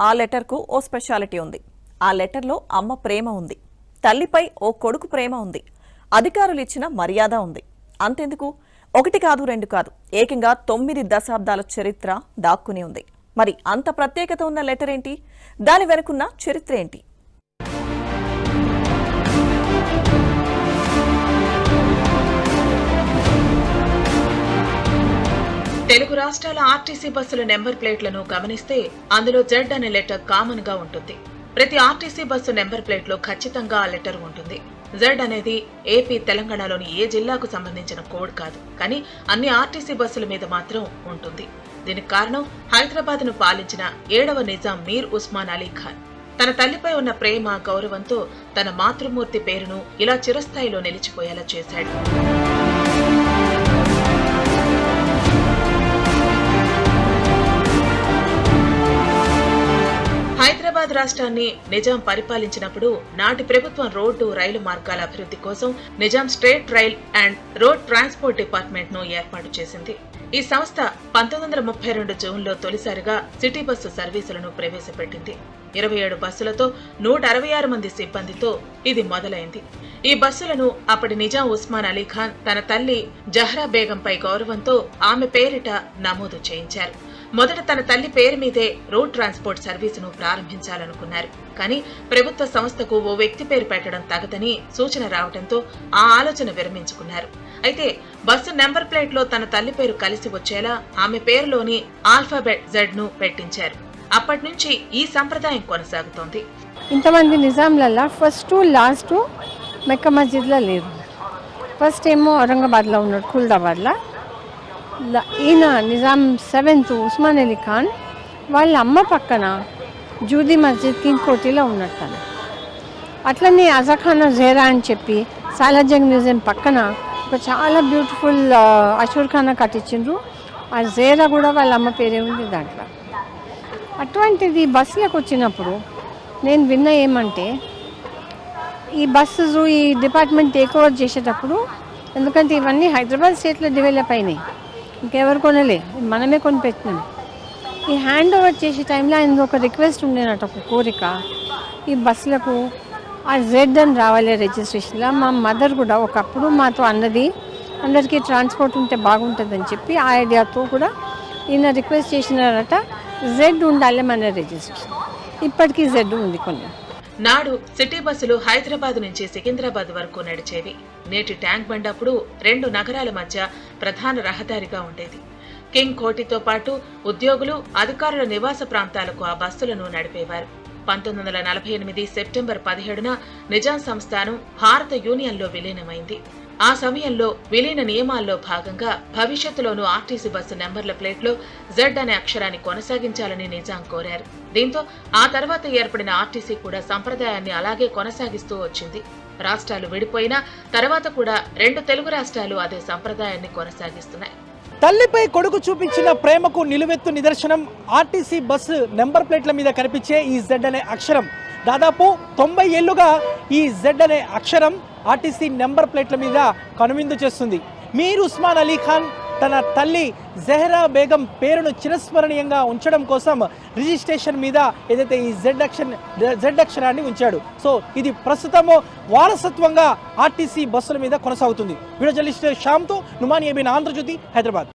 ఆ లెటర్కు ఓ స్పెషాలిటీ ఉంది. ఆ లెటర్లో అమ్మ ప్రేమ ఉంది, తల్లిపై ఓ కొడుకు ప్రేమ ఉంది, అధికారులు ఇచ్చిన మర్యాద ఉంది. అంతెందుకు, ఒకటి కాదు రెండు కాదు, ఏకంగా 9 దశాబ్దాల చరిత్ర దాక్కుని ఉంది. మరి అంత ప్రత్యేకత ఉన్న లెటర్ ఏంటి, దాని వెనుకున్న చరిత్ర ఏంటి? తెలుగు రాష్ట్రాల ఆర్టీసీ బస్సుల నెంబర్ ప్లేట్లను గమనిస్తే అందులో జెడ్ అనే లెటర్ కామన్ గా ఉంటుంది. ప్రతి ఆర్టీసీ బస్సు నెంబర్ ప్లేట్ లో ఖచ్చితంగా ఆ లెటర్ ఉంటుంది. జెడ్ అనేది ఏపీ, తెలంగాణలోని ఏ జిల్లాకు సంబంధించిన కోడ్ కాదు, కానీ అన్ని ఆర్టీసీ బస్సుల మీద మాత్రం ఉంటుంది. దీనికి కారణం హైదరాబాద్ ను పాలించిన 7వ నిజాం మీర్ ఉస్మాన్ అలీ ఖాన్ తన తల్లిపై ఉన్న ప్రేమ, గౌరవంతో తన మాతృమూర్తి పేరును ఇలా చిరస్థాయిలో నిలిచిపోయేలా చేశాడు. హైదరాబాద్ రాష్ట్రాన్ని నిజాం పరిపాలించినప్పుడు నాటి ప్రభుత్వం రోడ్డు, రైలు మార్గాల అభివృద్ధి కోసం Nizam state rail and road transport department ను ఏర్పాటు చేసింది. ఈ సంస్థ 1932 జూన్లో తొలిసారిగా సిటీ బస్సు సర్వీసులను ప్రవేశపెట్టింది. 27 బస్సులతో 166 మంది సిబ్బందితో ఇది మొదలైంది. ఈ బస్సులను అప్పటి నిజాం ఉస్మాన్ అలీ ఖాన్ తన తల్లి జహ్రా బేగంపై గౌరవంతో ఆమె పేరిట నమోదు చేయించారు. మొదట తన తల్లి పేరు మీదే రోడ్ ట్రాన్స్పోర్ట్ సర్వీసును ప్రారంభించాలనుకున్నారు. కానీ ప్రభుత్వ సంస్థకు ఓ వ్యక్తి పేరు పెట్టడం తగదని సూచన రావడంతో ఆ ఆలోచన విరమించుకున్నారు. అయితే బస్సు నెంబర్ ప్లేట్ లో తన తల్లి పేరు కలిసి వచ్చేలా ఆమె పేరులోని ఆల్ఫాబెట్ జెడ్ ను పెట్టించారు. అప్పటి నుంచి ఈ సంప్రదాయం కొనసాగుతోంది. ఇంతమంది నిజాంలల్లా ఫస్ట్ లాస్ట్ మెక్క మస్జిద్లో లేరు. ఫస్ట్ ఏమో ఔరంగాబాద్లో ఉన్నాడు, కుల్దాబాద్లో. ఈయన నిజాం 7th ఉస్మాన్ అలీ ఖాన్ వాళ్ళ అమ్మ పక్కన జూదీ మస్జిద్ కింగ్కోటిలో ఉన్నట్టు. అట్లనే అజాఖానా జేరా అని చెప్పి సాలార్జంగ్ మ్యూజియం పక్కన ఒక చాలా బ్యూటిఫుల్ అషూర్ఖానా కట్టించిండ్రు. ఆ జేరా కూడా వాళ్ళ అమ్మ పేరే ఉంది దాంట్లో. అటువంటిది బస్సులకు వచ్చినప్పుడు నేను విన్న ఏమంటే, ఈ బస్సెస్ ఈ డిపార్ట్మెంట్ టేక్ ఓవర్ చేసేటప్పుడు, ఎందుకంటే ఇవన్నీ హైదరాబాద్ స్టేట్లో డెవలప్ అయినాయి, ఇంకెవరు కొనలే, మనమే కొనిపెట్టినాం. ఈ హ్యాండ్ ఓవర్ చేసే టైంలో ఆయన ఒక రిక్వెస్ట్ ఉండేనట్టు, ఒక కోరిక, ఈ బస్సులకు ఆ జెడ్ అని రావాలి రిజిస్ట్రేషన్లో. మా మదర్ కూడా ఒకప్పుడు మాతో అన్నది, అందరికీ ట్రాన్స్పోర్ట్ ఉంటే బాగుంటుందని చెప్పి ఆ ఐడియాతో కూడా ఈయన రిక్వెస్ట్ చేసినారట, జెడ్ ఉండాలి మన రిజిస్ట్రేషన్. ఇప్పటికీ జెడ్ ఉంది కొన్ని. నాడు సిటీ బస్సులు హైదరాబాద్ నుంచి సికింద్రాబాద్ వరకు నడిచేవి. నేటి ట్యాంక్ బండ్ అప్పుడు 2 నగరాల మధ్య ప్రధాన రహదారిగా ఉండేది. కింగ్ కోటితో పాటు ఉద్యోగులు, అధికారుల నివాస ప్రాంతాలకు ఆ బస్సులను నడిపేవారు. 1948 సెప్టెంబర్ 17న నిజాం సంస్థానం భారత యూనియన్లో విలీనమైంది. ఆ సమయంలో విలీన నియమాల్లో భాగంగా భవిష్యత్తులోనూ ఆర్టీసీ బస్సు నెంబర్ల ప్లేట్లో జెడ్ అనే అక్షరాన్ని కొనసాగించాలని నిజాం కోరారు. దీంతో ఆ తర్వాత ఏర్పడిన ఆర్టీసీ కూడా సంప్రదాయాన్ని అలాగే కొనసాగిస్తూ వచ్చింది. రాష్ట్రాలు విడిపోయినా తర్వాత కూడా 2 తెలుగు రాష్ట్రాలు అదే సంప్రదాయాన్ని కొనసాగిస్తున్నాయి. తల్లిపై కొడుకు చూపించిన ప్రేమకు నిలువెత్తు నిదర్శనం ఆర్టీసీ బస్సు నెంబర్ ప్లేట్ల మీద కనిపించే ఈ జెడ్ అనే అక్షరం. దాదాపు 90 ఏళ్లుగా ఈ జెడ్ అనే అక్షరం ఆర్టీసీ నెంబర్ ప్లేట్ల మీద కనువిందు చేస్తుంది. మీర్ ఉస్మాన్ అలీ ఖాన్ తన తల్లి జహ్రా బేగం పేరును చిరస్మరణీయంగా ఉంచడం కోసం రిజిస్ట్రేషన్ మీద ఏదైతే ఈ జెడ్ అక్షరాన్ని ఉంచాడు. సో ఇది ప్రస్తుతము వారసత్వంగా ఆర్టీసీ బస్సుల మీద కొనసాగుతుంది. వీడియో జర్నలిస్ట్ శ్యామ్తో నుమాని ఏబిన్, ఆంధ్రజ్యోతి, హైదరాబాద్.